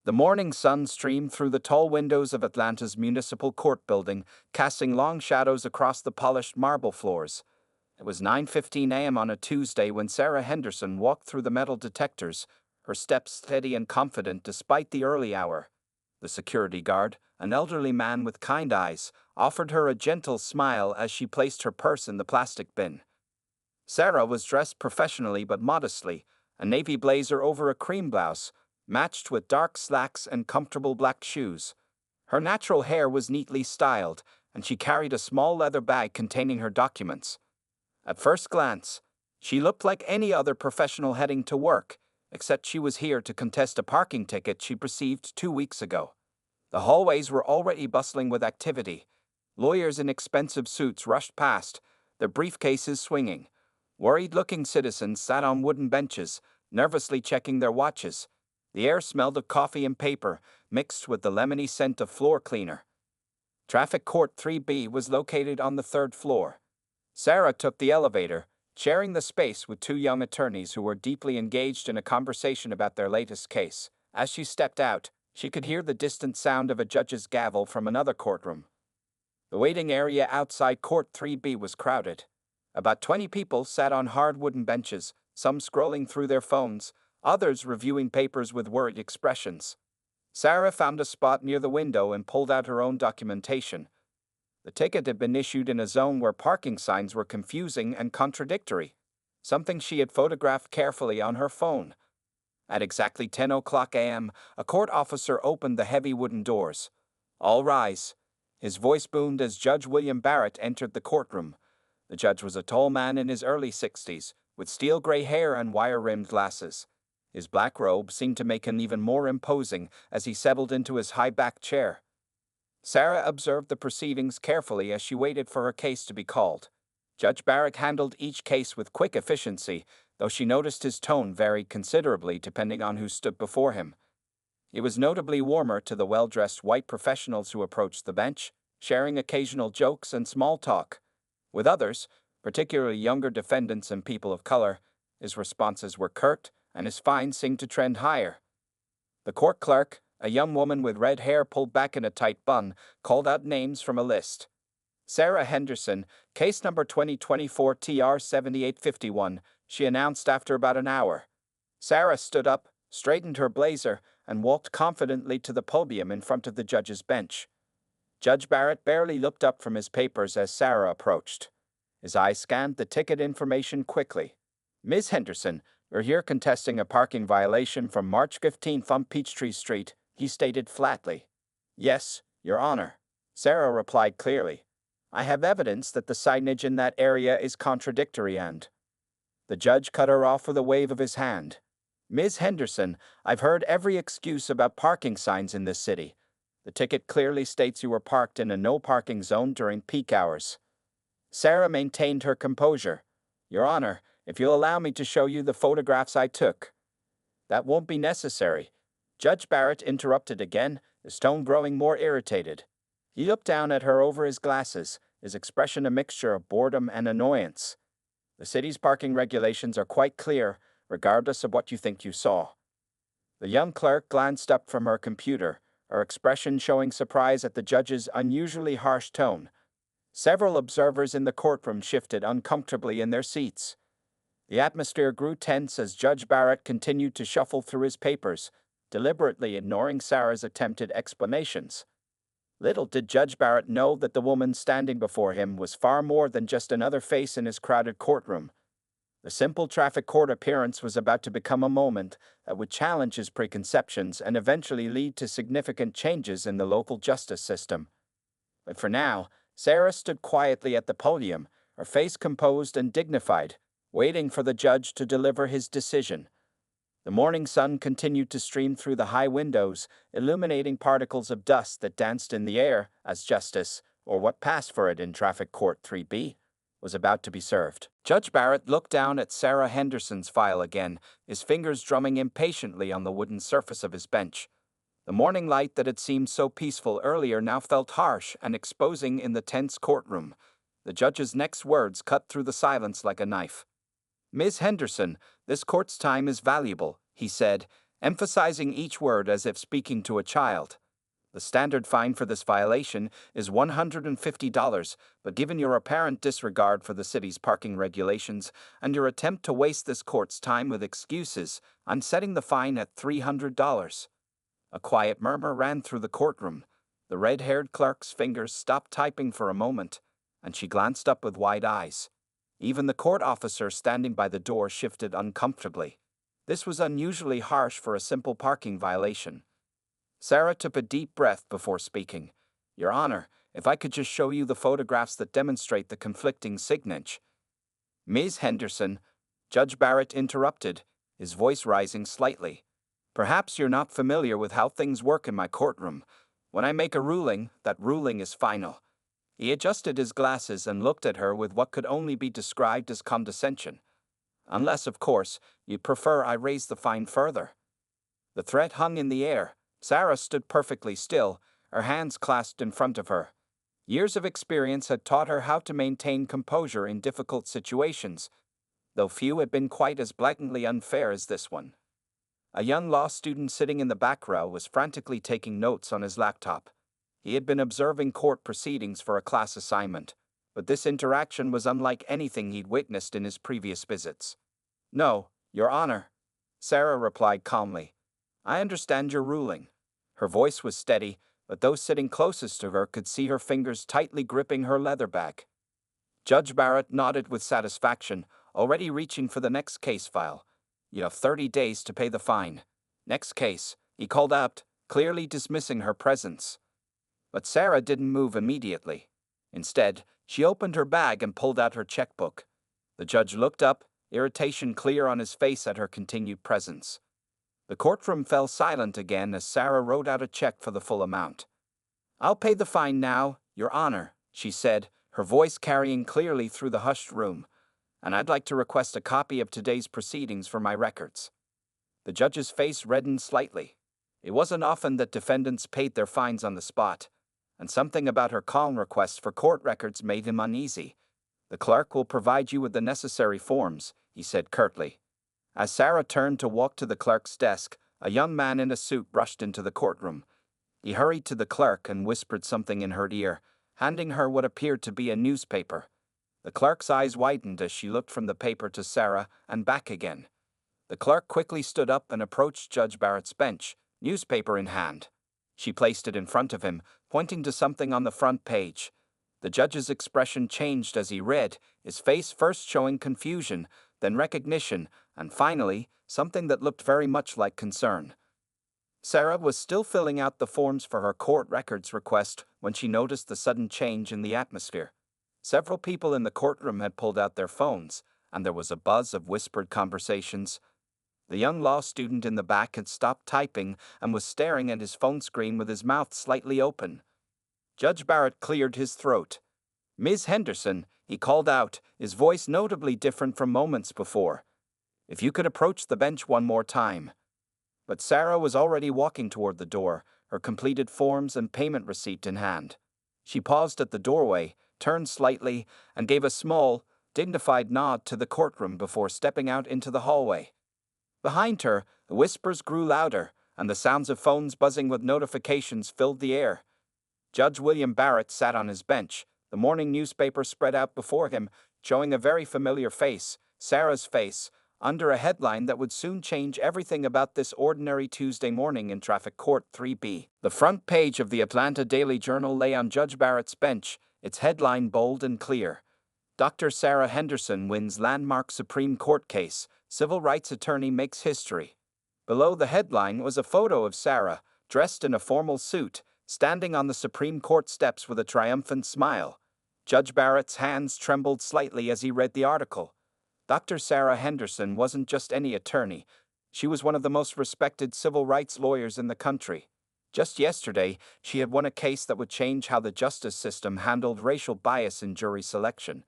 The morning sun streamed through the tall windows of Atlanta's municipal court building, casting long shadows across the polished marble floors. It was 9:15 a.m. on a Tuesday when Sarah Henderson walked through the metal detectors, her steps steady and confident despite the early hour. The security guard, an elderly man with kind eyes, offered her a gentle smile as she placed her purse in the plastic bin. Sarah was dressed professionally but modestly, a navy blazer over a cream blouse, matched with dark slacks and comfortable black shoes. Her natural hair was neatly styled, and she carried a small leather bag containing her documents. At first glance, she looked like any other professional heading to work, except she was here to contest a parking ticket she received 2 weeks ago. The hallways were already bustling with activity. Lawyers in expensive suits rushed past, their briefcases swinging. Worried-looking citizens sat on wooden benches, nervously checking their watches. The air smelled of coffee and paper, mixed with the lemony scent of floor cleaner. Traffic Court 3B was located on the third floor. Sarah took the elevator, sharing the space with two young attorneys who were deeply engaged in a conversation about their latest case. As she stepped out, she could hear the distant sound of a judge's gavel from another courtroom. The waiting area outside Court 3B was crowded. About 20 people sat on hard wooden benches, some scrolling through their phones, others reviewing papers with worried expressions. Sarah found a spot near the window and pulled out her own documentation. The ticket had been issued in a zone where parking signs were confusing and contradictory, something she had photographed carefully on her phone. At exactly 10 o'clock a.m., a court officer opened the heavy wooden doors. "All rise." His voice boomed as Judge William Barrett entered the courtroom. The judge was a tall man in his early 60s, with steel gray hair and wire-rimmed glasses. His black robe seemed to make him even more imposing as he settled into his high-backed chair. Sarah observed the proceedings carefully as she waited for her case to be called. Judge Barrett handled each case with quick efficiency, though she noticed his tone varied considerably depending on who stood before him. It was notably warmer to the well-dressed white professionals who approached the bench, sharing occasional jokes and small talk. With others, particularly younger defendants and people of color, his responses were curt, and his fine seemed to trend higher. The court clerk, a young woman with red hair pulled back in a tight bun, called out names from a list. "Sarah Henderson, case number 2024 TR 7851, she announced after about an hour. Sarah stood up, straightened her blazer, and walked confidently to the podium in front of the judge's bench. Judge Barrett barely looked up from his papers as Sarah approached. His eyes scanned the ticket information quickly. "Ms. Henderson, we're here contesting a parking violation from March 15th on Peachtree Street," he stated flatly. "Yes, Your Honor," Sarah replied clearly. "I have evidence that the signage in that area is contradictory and—" The judge cut her off with a wave of his hand. "Ms. Henderson, I've heard every excuse about parking signs in this city. The ticket clearly states you were parked in a no-parking zone during peak hours." Sarah maintained her composure. "Your Honor, if you'll allow me to show you the photographs I took." "That won't be necessary." Judge Barrett interrupted again, his tone growing more irritated. He looked down at her over his glasses, his expression a mixture of boredom and annoyance. "The city's parking regulations are quite clear, regardless of what you think you saw." The young clerk glanced up from her computer, her expression showing surprise at the judge's unusually harsh tone. Several observers in the courtroom shifted uncomfortably in their seats. The atmosphere grew tense as Judge Barrett continued to shuffle through his papers, deliberately ignoring Sarah's attempted explanations. Little did Judge Barrett know that the woman standing before him was far more than just another face in his crowded courtroom. The simple traffic court appearance was about to become a moment that would challenge his preconceptions and eventually lead to significant changes in the local justice system. But for now, Sarah stood quietly at the podium, her face composed and dignified, waiting for the judge to deliver his decision. The morning sun continued to stream through the high windows, illuminating particles of dust that danced in the air as justice, or what passed for it in Traffic Court 3B, was about to be served. Judge Barrett looked down at Sarah Henderson's file again, his fingers drumming impatiently on the wooden surface of his bench. The morning light that had seemed so peaceful earlier now felt harsh and exposing in the tense courtroom. The judge's next words cut through the silence like a knife. "Ms. Henderson, this court's time is valuable," he said, emphasizing each word as if speaking to a child. The standard fine for this violation is $150, but given your apparent disregard for the city's parking regulations and your attempt to waste this court's time with excuses, I'm setting the fine at $300. A quiet murmur ran through the courtroom. The red-haired clerk's fingers stopped typing for a moment, and she glanced up with wide eyes. Even the court officer standing by the door shifted uncomfortably. This was unusually harsh for a simple parking violation. Sarah took a deep breath before speaking. Your Honor, if I could just show you the photographs that demonstrate the conflicting signage. Ms. Henderson, Judge Barrett interrupted, his voice rising slightly. Perhaps you're not familiar with how things work in my courtroom. When I make a ruling, that ruling is final. He adjusted his glasses and looked at her with what could only be described as condescension. Unless, of course, you prefer I raise the fine further. The threat hung in the air. Sarah stood perfectly still, her hands clasped in front of her. Years of experience had taught her how to maintain composure in difficult situations, though few had been quite as blatantly unfair as this one. A young law student sitting in the back row was frantically taking notes on his laptop. He had been observing court proceedings for a class assignment, but this interaction was unlike anything he'd witnessed in his previous visits. No, Your Honor, Sarah replied calmly. I understand your ruling. Her voice was steady, but those sitting closest to her could see her fingers tightly gripping her leather bag. Judge Barrett nodded with satisfaction, already reaching for the next case file. You have 30 days to pay the fine. Next case, he called out, clearly dismissing her presence. But Sarah didn't move immediately. Instead, she opened her bag and pulled out her checkbook. The judge looked up, irritation clear on his face at her continued presence. The courtroom fell silent again as Sarah wrote out a check for the full amount. I'll pay the fine now, Your Honor, she said, her voice carrying clearly through the hushed room. And I'd like to request a copy of today's proceedings for my records. The judge's face reddened slightly. It wasn't often that defendants paid their fines on the spot, and something about her calm request for court records made him uneasy. The clerk will provide you with the necessary forms, he said curtly. As Sarah turned to walk to the clerk's desk, a young man in a suit rushed into the courtroom. He hurried to the clerk and whispered something in her ear, handing her what appeared to be a newspaper. The clerk's eyes widened as she looked from the paper to Sarah and back again. The clerk quickly stood up and approached Judge Barrett's bench, newspaper in hand. She placed it in front of him, pointing to something on the front page. The judge's expression changed as he read, his face first showing confusion, then recognition, and finally, something that looked very much like concern. Sarah was still filling out the forms for her court records request when she noticed the sudden change in the atmosphere. Several people in the courtroom had pulled out their phones, and there was a buzz of whispered conversations. The young law student in the back had stopped typing and was staring at his phone screen with his mouth slightly open. Judge Barrett cleared his throat. Ms. Henderson, he called out, his voice notably different from moments before. If you could approach the bench one more time. But Sarah was already walking toward the door, her completed forms and payment receipt in hand. She paused at the doorway, turned slightly, and gave a small, dignified nod to the courtroom before stepping out into the hallway. Behind her, the whispers grew louder, and the sounds of phones buzzing with notifications filled the air. Judge William Barrett sat on his bench, the morning newspaper spread out before him, showing a very familiar face, Sarah's face, under a headline that would soon change everything about this ordinary Tuesday morning in Traffic Court 3B. The front page of the Atlanta Daily Journal lay on Judge Barrett's bench, its headline bold and clear. Dr. Sarah Henderson wins landmark Supreme Court case, civil rights attorney makes history. Below the headline was a photo of Sarah, dressed in a formal suit, standing on the Supreme Court steps with a triumphant smile. Judge Barrett's hands trembled slightly as he read the article. Dr. Sarah Henderson wasn't just any attorney. She was one of the most respected civil rights lawyers in the country. Just yesterday, she had won a case that would change how the justice system handled racial bias in jury selection.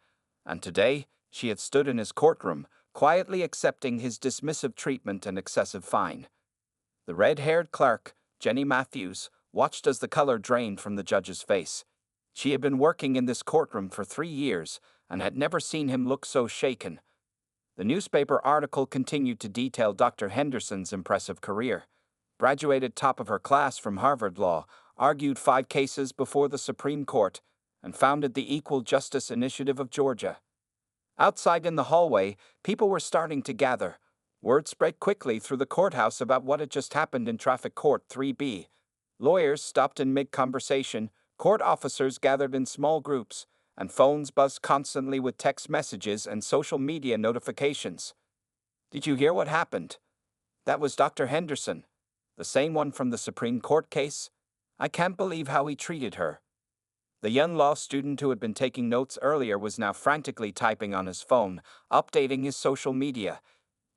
And today, she had stood in his courtroom, quietly accepting his dismissive treatment and excessive fine. The red-haired clerk, Jenny Matthews, watched as the color drained from the judge's face. She had been working in this courtroom for 3 years and had never seen him look so shaken. The newspaper article continued to detail Dr. Henderson's impressive career. Graduated top of her class from Harvard Law, argued 5 cases before the Supreme Court, and founded the Equal Justice Initiative of Georgia. Outside in the hallway, people were starting to gather. Word spread quickly through the courthouse about what had just happened in Traffic Court 3B. Lawyers stopped in mid-conversation, court officers gathered in small groups, and phones buzzed constantly with text messages and social media notifications. "Did you hear what happened? That was Dr. Henderson, the same one from the Supreme Court case. I can't believe how he treated her." The young law student who had been taking notes earlier was now frantically typing on his phone, updating his social media.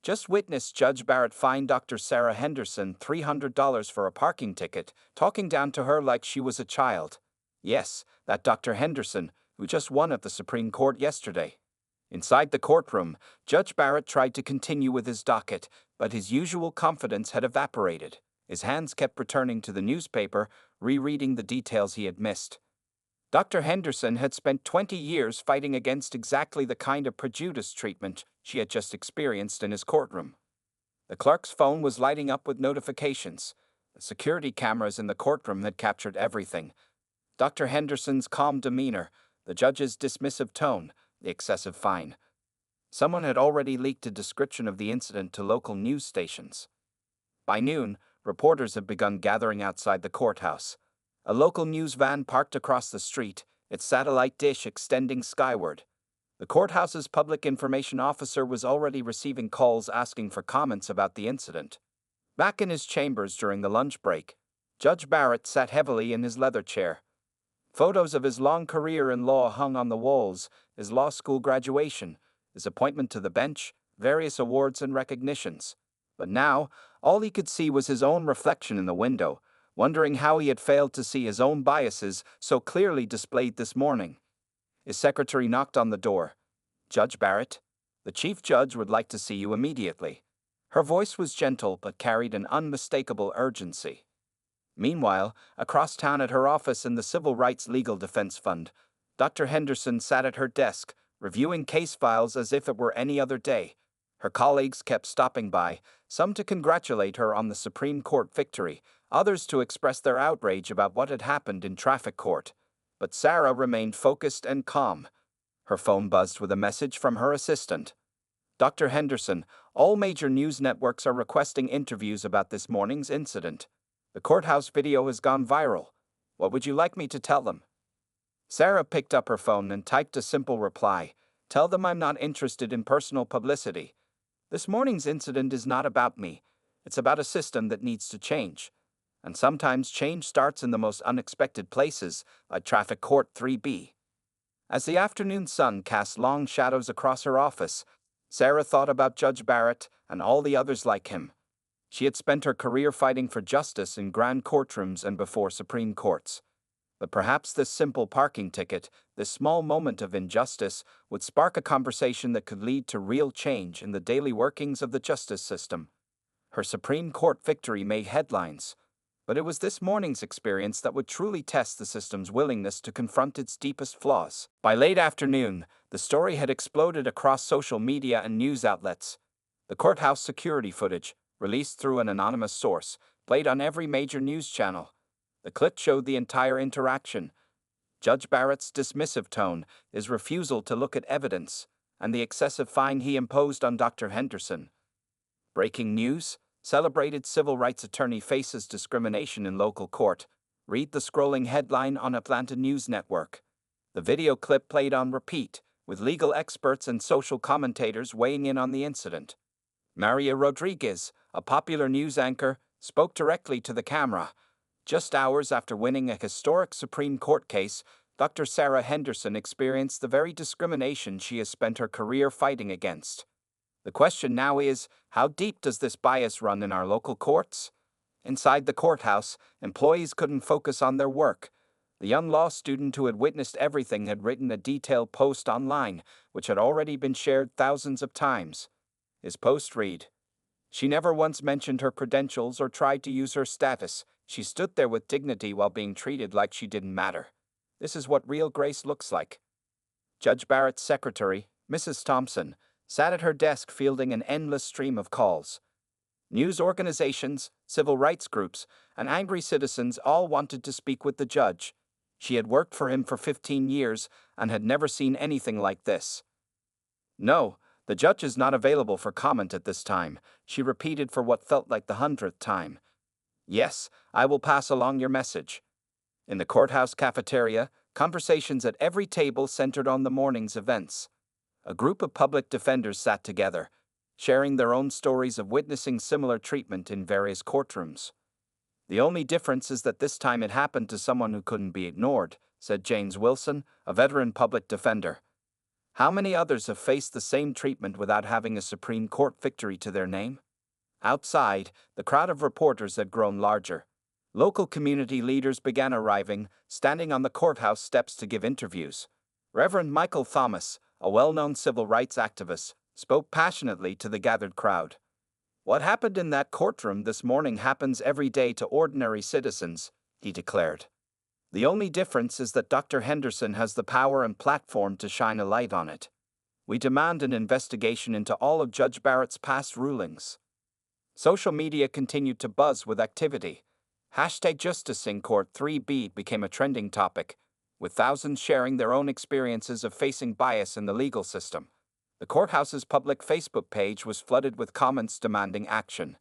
"Just witnessed Judge Barrett fine Dr. Sarah Henderson $300 for a parking ticket, talking down to her like she was a child. Yes, that Dr. Henderson, who just won at the Supreme Court yesterday." Inside the courtroom, Judge Barrett tried to continue with his docket, but his usual confidence had evaporated. His hands kept returning to the newspaper, rereading the details he had missed. Dr. Henderson had spent 20 years fighting against exactly the kind of prejudice treatment she had just experienced in his courtroom. The clerk's phone was lighting up with notifications. The security cameras in the courtroom had captured everything. Dr. Henderson's calm demeanor, the judge's dismissive tone, the excessive fine. Someone had already leaked a description of the incident to local news stations. By noon, reporters had begun gathering outside the courthouse. A local news van parked across the street, its satellite dish extending skyward. The courthouse's public information officer was already receiving calls asking for comments about the incident. Back in his chambers during the lunch break, Judge Barrett sat heavily in his leather chair. Photos of his long career in law hung on the walls, his law school graduation, his appointment to the bench, various awards and recognitions. But now, all he could see was his own reflection in the window, wondering how he had failed to see his own biases so clearly displayed this morning. His secretary knocked on the door. "Judge Barrett, the chief judge would like to see you immediately." Her voice was gentle but carried an unmistakable urgency. Meanwhile, across town at her office in the Civil Rights Legal Defense Fund, Dr. Henderson sat at her desk, reviewing case files as if it were any other day. Her colleagues kept stopping by, some to congratulate her on the Supreme Court victory, others to express their outrage about what had happened in Traffic Court. But Sarah remained focused and calm. Her phone buzzed with a message from her assistant. "Dr. Henderson, all major news networks are requesting interviews about this morning's incident. The courthouse video has gone viral. What would you like me to tell them?" Sarah picked up her phone and typed a simple reply. "Tell them I'm not interested in personal publicity. This morning's incident is not about me. It's about a system that needs to change. And sometimes change starts in the most unexpected places, like Traffic Court 3B. As the afternoon sun cast long shadows across her office, Sarah thought about Judge Barrett and all the others like him. She had spent her career fighting for justice in grand courtrooms and before Supreme Courts. But perhaps this simple parking ticket, this small moment of injustice, would spark a conversation that could lead to real change in the daily workings of the justice system. Her Supreme Court victory made headlines, but it was this morning's experience that would truly test the system's willingness to confront its deepest flaws. By late afternoon, the story had exploded across social media and news outlets. The courthouse security footage, released through an anonymous source, played on every major news channel. The clip showed the entire interaction. Judge Barrett's dismissive tone, his refusal to look at evidence, and the excessive fine he imposed on Dr. Henderson. Breaking news: celebrated civil rights attorney faces discrimination in local court. Read the scrolling headline on Atlanta News Network. The video clip played on repeat, with legal experts and social commentators weighing in on the incident. Maria Rodriguez, a popular news anchor, spoke directly to the camera. Just hours after winning a historic Supreme Court case, Dr. Sarah Henderson experienced the very discrimination she has spent her career fighting against. The question now is, how deep does this bias run in our local courts? Inside the courthouse, employees couldn't focus on their work. The young law student who had witnessed everything had written a detailed post online, which had already been shared thousands of times. His post read, "She never once mentioned her credentials or tried to use her status. She stood there with dignity while being treated like she didn't matter. This is what real grace looks like." Judge Barrett's secretary, Mrs. Thompson, sat at her desk fielding an endless stream of calls. News organizations, civil rights groups, and angry citizens all wanted to speak with the judge. She had worked for him for 15 years and had never seen anything like this. "No, the judge is not available for comment at this time," she repeated for what felt like the 100th time. "Yes, I will pass along your message." In the courthouse cafeteria, conversations at every table centered on the morning's events. A group of public defenders sat together, sharing their own stories of witnessing similar treatment in various courtrooms. "The only difference is that this time it happened to someone who couldn't be ignored," said James Wilson, a veteran public defender. "How many others have faced the same treatment without having a Supreme Court victory to their name?" Outside, the crowd of reporters had grown larger. Local community leaders began arriving, standing on the courthouse steps to give interviews. Reverend Michael Thomas, a well-known civil rights activist, spoke passionately to the gathered crowd. "What happened in that courtroom this morning happens every day to ordinary citizens," he declared. "The only difference is that Dr. Henderson has the power and platform to shine a light on it. We demand an investigation into all of Judge Barrett's past rulings." Social media continued to buzz with activity. #JusticeInCourt3B became a trending topic, with thousands sharing their own experiences of facing bias in the legal system. The courthouse's public Facebook page was flooded with comments demanding action.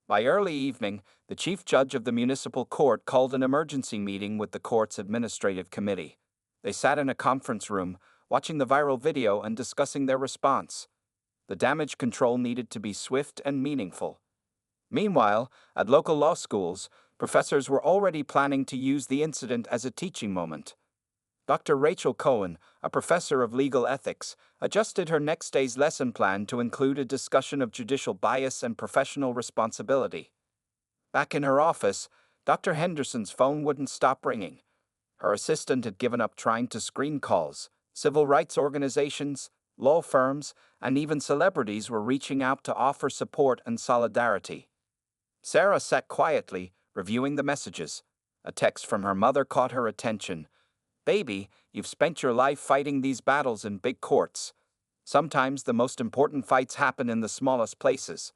By early evening, the chief judge of the municipal court called an emergency meeting with the court's administrative committee. They sat in a conference room, watching the viral video and discussing their response. The damage control needed to be swift and meaningful. Meanwhile, at local law schools, professors were already planning to use the incident as a teaching moment. Dr. Rachel Cohen, a professor of legal ethics, adjusted her next day's lesson plan to include a discussion of judicial bias and professional responsibility. Back in her office, Dr. Henderson's phone wouldn't stop ringing. Her assistant had given up trying to screen calls. Civil rights organizations, law firms, and even celebrities were reaching out to offer support and solidarity. Sarah sat quietly, reviewing the messages. A text from her mother caught her attention. "Baby, you've spent your life fighting these battles in big courts. Sometimes the most important fights happen in the smallest places."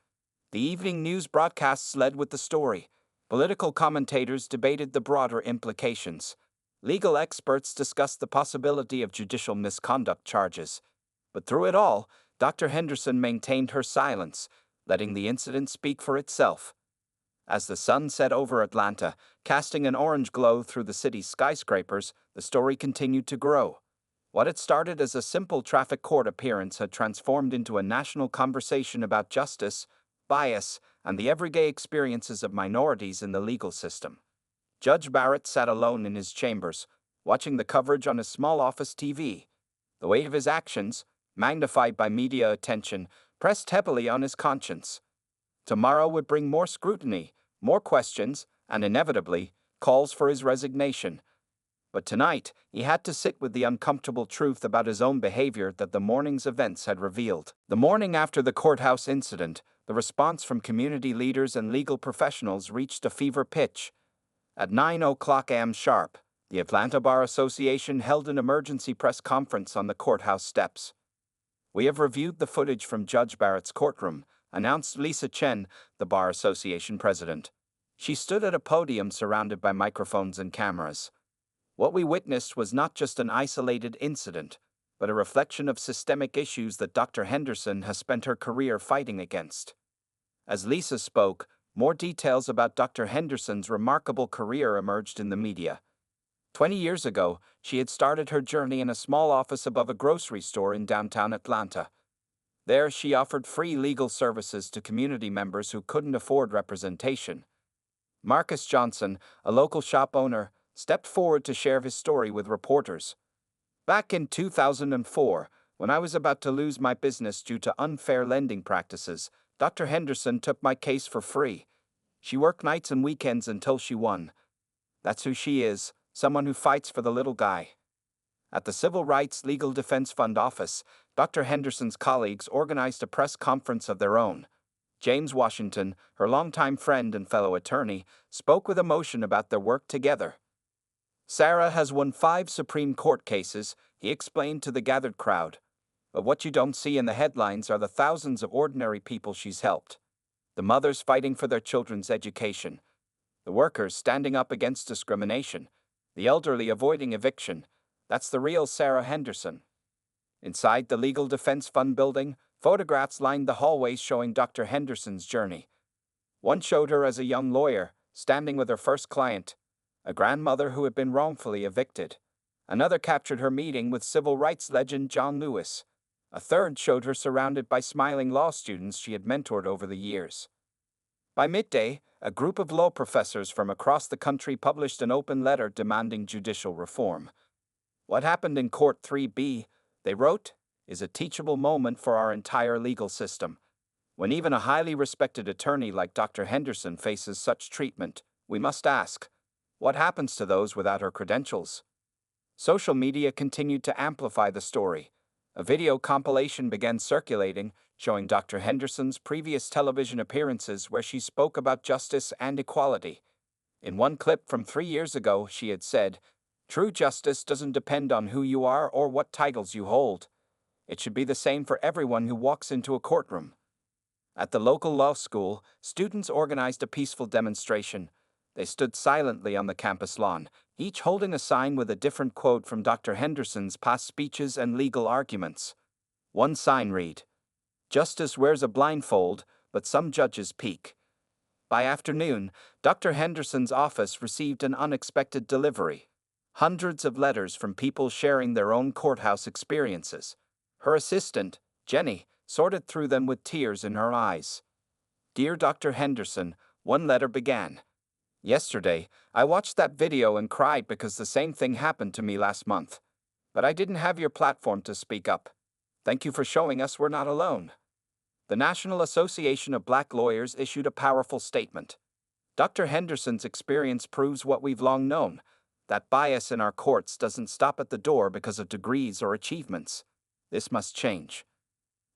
The evening news broadcasts led with the story. Political commentators debated the broader implications. Legal experts discussed the possibility of judicial misconduct charges. But through it all, Dr. Henderson maintained her silence, letting the incident speak for itself. As the sun set over Atlanta, casting an orange glow through the city's skyscrapers, the story continued to grow. What had started as a simple traffic court appearance had transformed into a national conversation about justice, bias, and the everyday experiences of minorities in the legal system. Judge Barrett sat alone in his chambers, watching the coverage on his small office TV. The weight of his actions, magnified by media attention, pressed heavily on his conscience. Tomorrow would bring more scrutiny, more questions, and inevitably, calls for his resignation. But tonight, he had to sit with the uncomfortable truth about his own behavior that the morning's events had revealed. The morning after the courthouse incident, the response from community leaders and legal professionals reached a fever pitch. At 9:00 a.m. sharp, the Atlanta Bar Association held an emergency press conference on the courthouse steps. "We have reviewed the footage from Judge Barrett's courtroom," announced Lisa Chen, the Bar Association president. She stood at a podium surrounded by microphones and cameras. "What we witnessed was not just an isolated incident, but a reflection of systemic issues that Dr. Henderson has spent her career fighting against." As Lisa spoke, more details about Dr. Henderson's remarkable career emerged in the media. 20 years ago, she had started her journey in a small office above a grocery store in downtown Atlanta. There, she offered free legal services to community members who couldn't afford representation. Marcus Johnson, a local shop owner, stepped forward to share his story with reporters. "Back in 2004, when I was about to lose my business due to unfair lending practices, Dr. Henderson took my case for free. She worked nights and weekends until she won. That's who she is, someone who fights for the little guy." At the Civil Rights Legal Defense Fund office, Dr. Henderson's colleagues organized a press conference of their own. James Washington, her longtime friend and fellow attorney, spoke with emotion about their work together. "Sarah has won 5 Supreme Court cases," he explained to the gathered crowd. But what you don't see in the headlines are the thousands of ordinary people she's helped. The mothers fighting for their children's education, the workers standing up against discrimination, the elderly avoiding eviction. That's the real Sarah Henderson. Inside the Legal Defense Fund building, photographs lined the hallways showing Dr. Henderson's journey. One showed her as a young lawyer, standing with her first client, a grandmother who had been wrongfully evicted. Another captured her meeting with civil rights legend John Lewis. A third showed her surrounded by smiling law students she had mentored over the years. By midday, a group of law professors from across the country published an open letter demanding judicial reform. What happened in Court 3B, they wrote, is a teachable moment for our entire legal system. When even a highly respected attorney like Dr. Henderson faces such treatment, we must ask, what happens to those without her credentials? Social media continued to amplify the story. A video compilation began circulating, showing Dr. Henderson's previous television appearances where she spoke about justice and equality. In one clip from 3 years ago, she had said, "True justice doesn't depend on who you are or what titles you hold. It should be the same for everyone who walks into a courtroom." At the local law school, students organized a peaceful demonstration. They stood silently on the campus lawn, each holding a sign with a different quote from Dr. Henderson's past speeches and legal arguments. One sign read, "Justice wears a blindfold, but some judges peek." By afternoon, Dr. Henderson's office received an unexpected delivery. Hundreds of letters from people sharing their own courthouse experiences. Her assistant, Jenny, sorted through them with tears in her eyes. "Dear Dr. Henderson," one letter began. "Yesterday, I watched that video and cried because the same thing happened to me last month. But I didn't have your platform to speak up. Thank you for showing us we're not alone." The National Association of Black Lawyers issued a powerful statement. Dr. Henderson's experience proves what we've long known, that bias in our courts doesn't stop at the door because of degrees or achievements. This must change.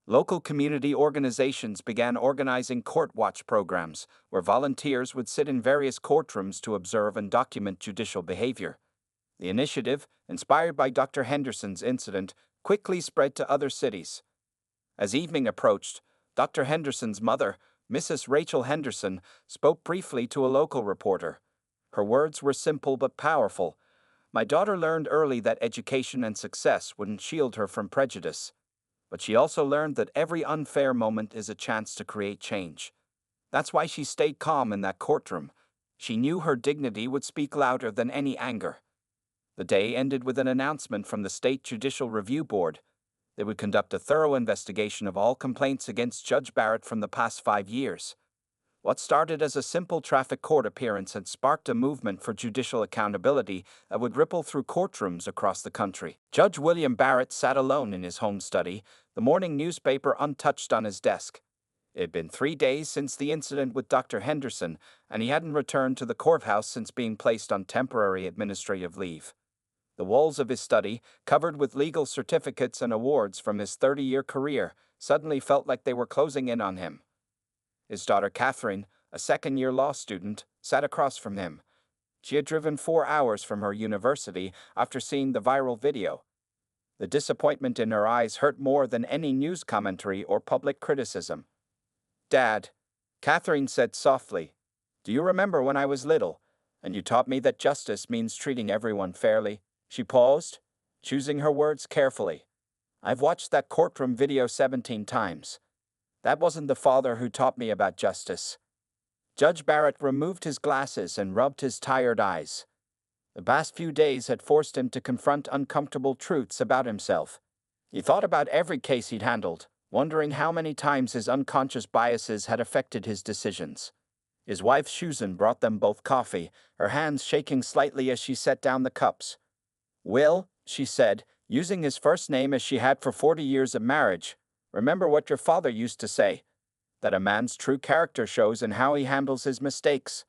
Local community organizations began organizing court watch programs, where volunteers would sit in various courtrooms to observe and document judicial behavior. The initiative, inspired by Dr. Henderson's incident, quickly spread to other cities. As evening approached, Dr. Henderson's mother, Mrs. Rachel Henderson, spoke briefly to a local reporter. Her words were simple but powerful. "My daughter learned early that education and success wouldn't shield her from prejudice. But she also learned that every unfair moment is a chance to create change. That's why she stayed calm in that courtroom. She knew her dignity would speak louder than any anger." The day ended with an announcement from the State Judicial Review Board. They would conduct a thorough investigation of all complaints against Judge Barrett from the past 5 years. What started as a simple traffic court appearance had sparked a movement for judicial accountability that would ripple through courtrooms across the country. Judge William Barrett sat alone in his home study, the morning newspaper untouched on his desk. It had been 3 days since the incident with Dr. Henderson, and he hadn't returned to the courthouse since being placed on temporary administrative leave. The walls of his study, covered with legal certificates and awards from his 30-year career, suddenly felt like they were closing in on him. His daughter Catherine, a second-year law student, sat across from him. She had driven 4 hours from her university after seeing the viral video. The disappointment in her eyes hurt more than any news commentary or public criticism. "Dad," Catherine said softly, "do you remember when I was little, and you taught me that justice means treating everyone fairly?" She paused, choosing her words carefully. "I've watched that courtroom video 17 times. That wasn't the father who taught me about justice." Judge Barrett removed his glasses and rubbed his tired eyes. The past few days had forced him to confront uncomfortable truths about himself. He thought about every case he'd handled, wondering how many times his unconscious biases had affected his decisions. His wife Susan brought them both coffee, her hands shaking slightly as she set down the cups. "Will," she said, using his first name as she had for 40 years of marriage, "remember what your father used to say, that a man's true character shows in how he handles his mistakes."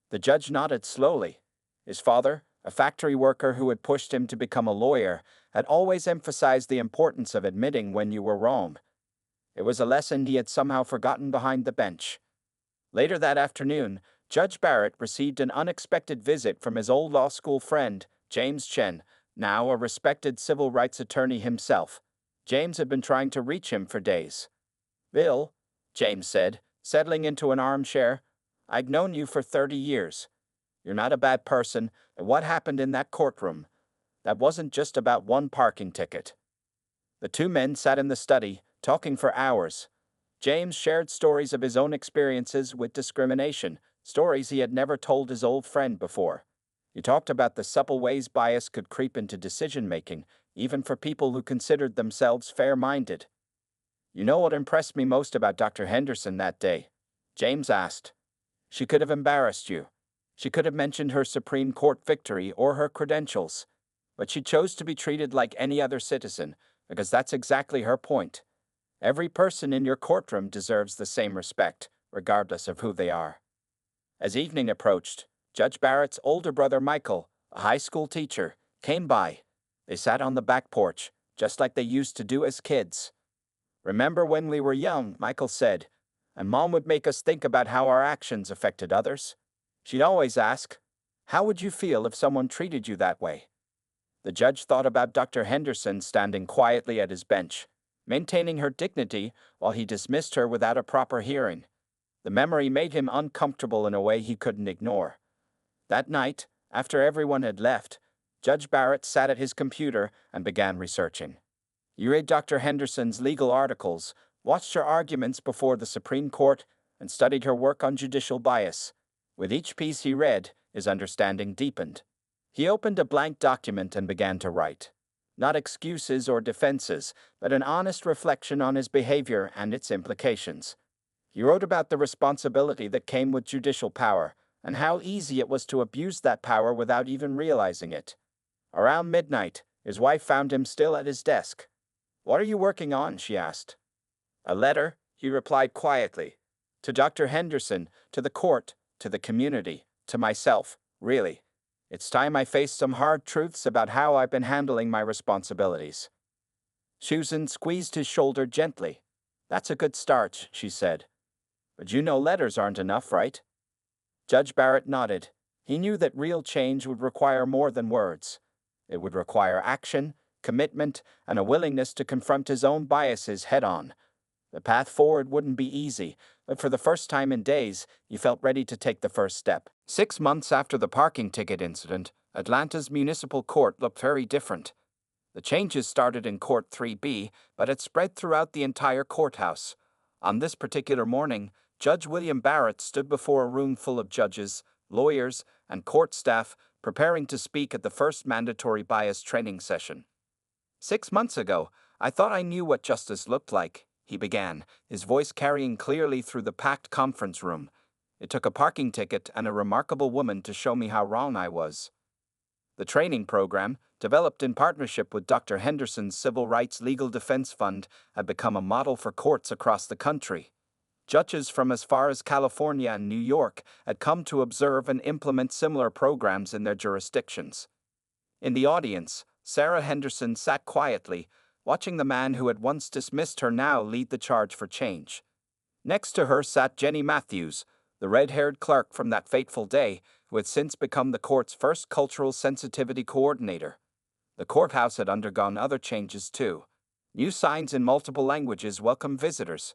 The judge nodded slowly. His father, a factory worker who had pushed him to become a lawyer, had always emphasized the importance of admitting when you were wrong. It was a lesson he had somehow forgotten behind the bench. Later that afternoon, Judge Barrett received an unexpected visit from his old law school friend, James Chen, now a respected civil rights attorney himself. James had been trying to reach him for days. "Bill," James said, settling into an armchair, "I've known you for 30 years. You're not a bad person, and what happened in that courtroom? That wasn't just about one parking ticket." The two men sat in the study, talking for hours. James shared stories of his own experiences with discrimination, stories he had never told his old friend before. He talked about the supple ways bias could creep into decision-making, even for people who considered themselves fair-minded. "You know what impressed me most about Dr. Henderson that day?" James asked. "She could have embarrassed you. She could have mentioned her Supreme Court victory or her credentials. But she chose to be treated like any other citizen, because that's exactly her point. Every person in your courtroom deserves the same respect, regardless of who they are." As evening approached, Judge Barrett's older brother Michael, a high school teacher, came by. They sat on the back porch, just like they used to do as kids. "Remember when we were young," Michael said, "and Mom would make us think about how our actions affected others? She'd always ask, 'How would you feel if someone treated you that way?'" The judge thought about Dr. Henderson standing quietly at his bench, maintaining her dignity while he dismissed her without a proper hearing. The memory made him uncomfortable in a way he couldn't ignore. That night, after everyone had left, Judge Barrett sat at his computer and began researching. He read Dr. Henderson's legal articles, watched her arguments before the Supreme Court, and studied her work on judicial bias. With each piece he read, his understanding deepened. He opened a blank document and began to write. Not excuses or defenses, but an honest reflection on his behavior and its implications. He wrote about the responsibility that came with judicial power, and how easy it was to abuse that power without even realizing it. Around midnight, his wife found him still at his desk. "What are you working on?" she asked. "A letter," he replied quietly. "To Dr. Henderson, to the court, to the community, to myself, really. It's time I faced some hard truths about how I've been handling my responsibilities." Susan squeezed his shoulder gently. "That's a good start," she said. "But you know letters aren't enough, right?" Judge Barrett nodded. He knew that real change would require more than words. It would require action, commitment, and a willingness to confront his own biases head-on. The path forward wouldn't be easy, but for the first time in days, he felt ready to take the first step. 6 months after the parking ticket incident, Atlanta's municipal court looked very different. The changes started in Court 3B, but it spread throughout the entire courthouse. On this particular morning, Judge William Barrett stood before a room full of judges, lawyers, and court staff preparing to speak at the first mandatory bias training session. "6 months ago, I thought I knew what justice looked like," he began, his voice carrying clearly through the packed conference room. "It took a parking ticket and a remarkable woman to show me how wrong I was." The training program, developed in partnership with Dr. Henderson's Civil Rights Legal Defense Fund, had become a model for courts across the country. Judges from as far as California and New York had come to observe and implement similar programs in their jurisdictions. In the audience, Sarah Henderson sat quietly, watching the man who had once dismissed her now lead the charge for change. Next to her sat Jenny Matthews, the red-haired clerk from that fateful day, who had since become the court's first cultural sensitivity coordinator. The courthouse had undergone other changes too. New signs in multiple languages welcomed visitors.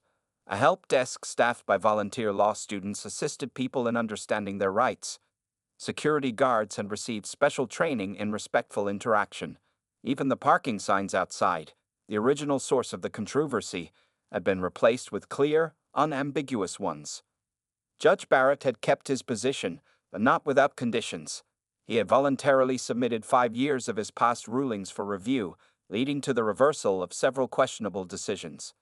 A help desk staffed by volunteer law students assisted people in understanding their rights. Security guards had received special training in respectful interaction. Even the parking signs outside, the original source of the controversy, had been replaced with clear, unambiguous ones. Judge Barrett had kept his position, but not without conditions. He had voluntarily submitted 5 years of his past rulings for review, leading to the reversal of several questionable decisions.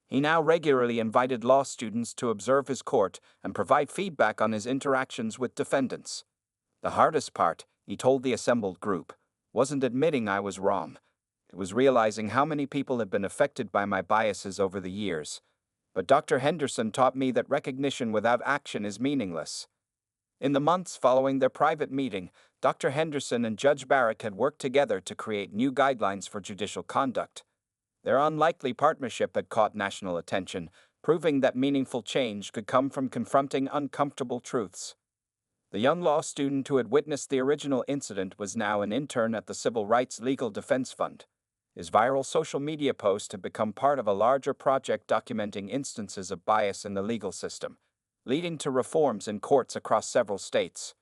He now regularly invited law students to observe his court and provide feedback on his interactions with defendants. "The hardest part," he told the assembled group, "wasn't admitting I was wrong. It was realizing how many people had been affected by my biases over the years. But Dr. Henderson taught me that recognition without action is meaningless." In the months following their private meeting, Dr. Henderson and Judge Barrett had worked together to create new guidelines for judicial conduct. Their unlikely partnership had caught national attention, proving that meaningful change could come from confronting uncomfortable truths. The young law student who had witnessed the original incident was now an intern at the Civil Rights Legal Defense Fund. His viral social media post had become part of a larger project documenting instances of bias in the legal system, leading to reforms in courts across several states.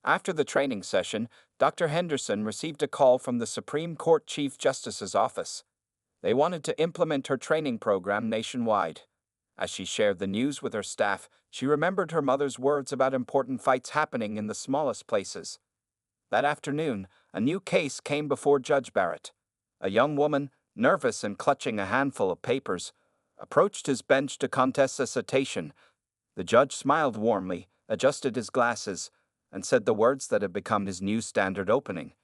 After the training session, Dr. Henderson received a call from the Supreme Court Chief Justice's office. They wanted to implement her training program nationwide. As she shared the news with her staff, she remembered her mother's words about important fights happening in the smallest places. That afternoon, a new case came before Judge Barrett. A young woman, nervous and clutching a handful of papers, approached his bench to contest a citation. The judge smiled warmly, adjusted his glasses, and said the words that had become his new standard opening.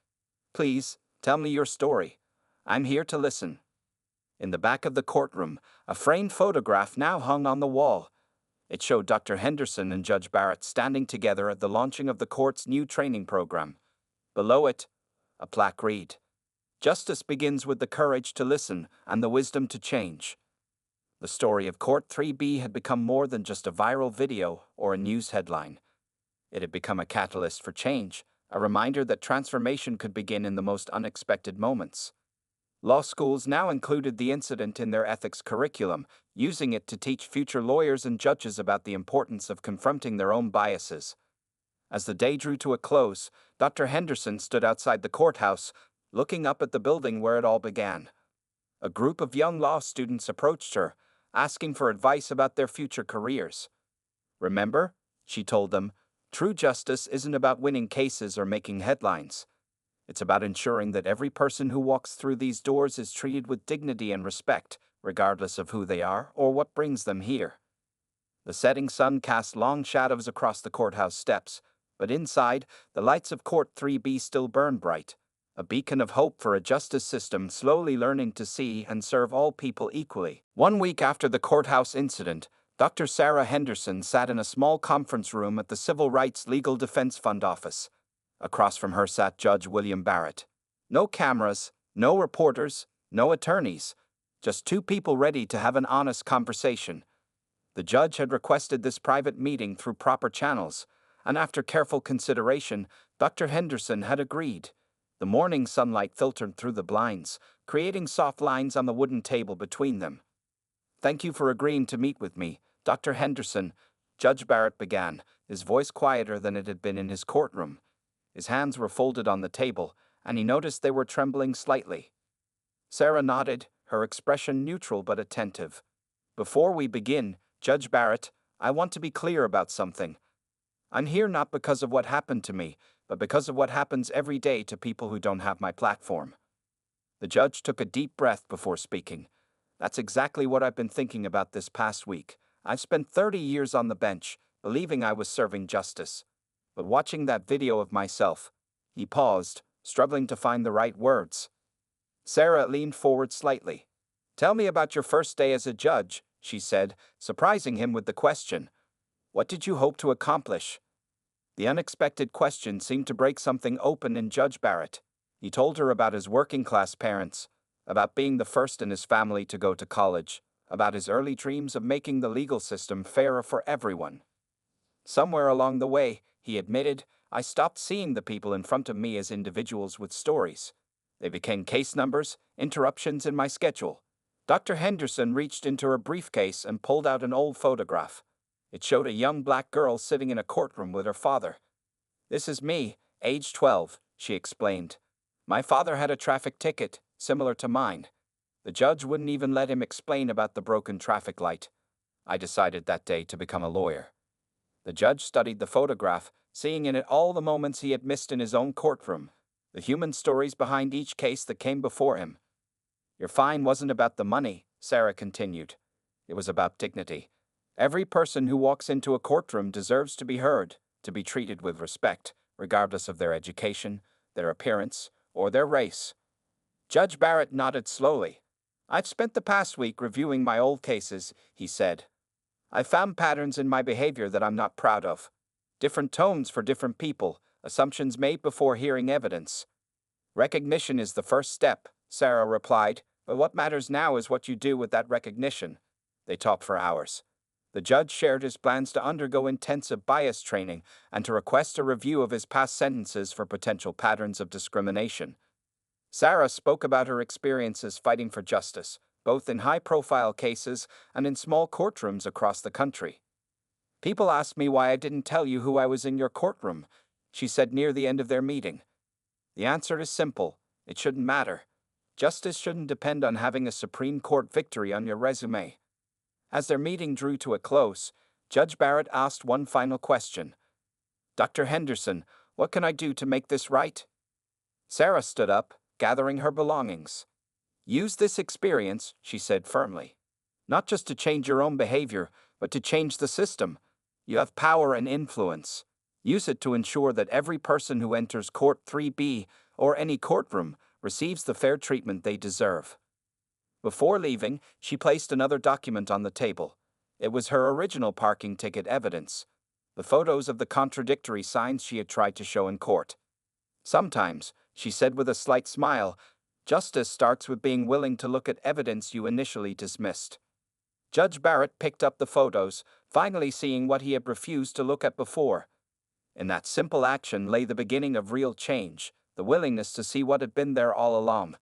"Please, tell me your story. I'm here to listen." In the back of the courtroom, a framed photograph now hung on the wall. It showed Dr. Henderson and Judge Barrett standing together at the launching of the court's new training program. Below it, a plaque read, "Justice begins with the courage to listen and the wisdom to change." The story of Court 3B had become more than just a viral video or a news headline. It had become a catalyst for change, a reminder that transformation could begin in the most unexpected moments. Law schools now included the incident in their ethics curriculum, using it to teach future lawyers and judges about the importance of confronting their own biases. As the day drew to a close, Dr. Henderson stood outside the courthouse, looking up at the building where it all began. A group of young law students approached her, asking for advice about their future careers. "Remember," she told them, "true justice isn't about winning cases or making headlines. It's about ensuring that every person who walks through these doors is treated with dignity and respect, regardless of who they are or what brings them here." The setting sun cast long shadows across the courthouse steps, but inside, the lights of Court 3B still burned bright, a beacon of hope for a justice system slowly learning to see and serve all people equally. 1 week after the courthouse incident, Dr. Sarah Henderson sat in a small conference room at the Civil Rights Legal Defense Fund office. Across from her sat Judge William Barrett. No cameras, no reporters, no attorneys, just two people ready to have an honest conversation. The judge had requested this private meeting through proper channels, and after careful consideration, Dr. Henderson had agreed. The morning sunlight filtered through the blinds, creating soft lines on the wooden table between them. "Thank you for agreeing to meet with me, Dr. Henderson," Judge Barrett began, his voice quieter than it had been in his courtroom. His hands were folded on the table, and he noticed they were trembling slightly. Sarah nodded, her expression neutral but attentive. "Before we begin, Judge Barrett, I want to be clear about something. I'm here not because of what happened to me, but because of what happens every day to people who don't have my platform." The judge took a deep breath before speaking. "That's exactly what I've been thinking about this past week. I've spent 30 years on the bench, believing I was serving justice. But watching that video of myself," he paused, struggling to find the right words. Sarah leaned forward slightly. "Tell me about your first day as a judge," she said, surprising him with the question. "What did you hope to accomplish?" The unexpected question seemed to break something open in Judge Barrett. He told her about his working-class parents, about being the first in his family to go to college, about his early dreams of making the legal system fairer for everyone. "Somewhere along the way," he admitted, "I stopped seeing the people in front of me as individuals with stories. They became case numbers, interruptions in my schedule." Dr. Henderson reached into her briefcase and pulled out an old photograph. It showed a young black girl sitting in a courtroom with her father. "This is me, age 12, she explained. "My father had a traffic ticket, similar to mine. The judge wouldn't even let him explain about the broken traffic light. I decided that day to become a lawyer." The judge studied the photograph, seeing in it all the moments he had missed in his own courtroom, the human stories behind each case that came before him. "Your fine wasn't about the money," Sarah continued. "It was about dignity. Every person who walks into a courtroom deserves to be heard, to be treated with respect, regardless of their education, their appearance, or their race." Judge Barrett nodded slowly. "I've spent the past week reviewing my old cases," he said. "I found patterns in my behavior that I'm not proud of. Different tones for different people, assumptions made before hearing evidence." "Recognition is the first step," Sarah replied, "but what matters now is what you do with that recognition." They talked for hours. The judge shared his plans to undergo intensive bias training and to request a review of his past sentences for potential patterns of discrimination. Sarah spoke about her experiences fighting for justice, both in high-profile cases and in small courtrooms across the country. People asked me why I didn't tell you who I was in your courtroom, she said near the end of their meeting. The answer is simple. It shouldn't matter. Justice shouldn't depend on having a Supreme Court victory on your resume. As their meeting drew to a close, Judge Barrett asked one final question. Dr. Henderson, what can I do to make this right? Sarah stood up, gathering her belongings. Use this experience, she said firmly. Not just to change your own behavior, but to change the system. You have power and influence. Use it to ensure that every person who enters Court 3B or any courtroom receives the fair treatment they deserve. Before leaving, she placed another document on the table. It was her original parking ticket evidence, the photos of the contradictory signs she had tried to show in court. Sometimes, she said with a slight smile, justice starts with being willing to look at evidence you initially dismissed. Judge Barrett picked up the photos, finally seeing what he had refused to look at before. In that simple action lay the beginning of real change, the willingness to see what had been there all along.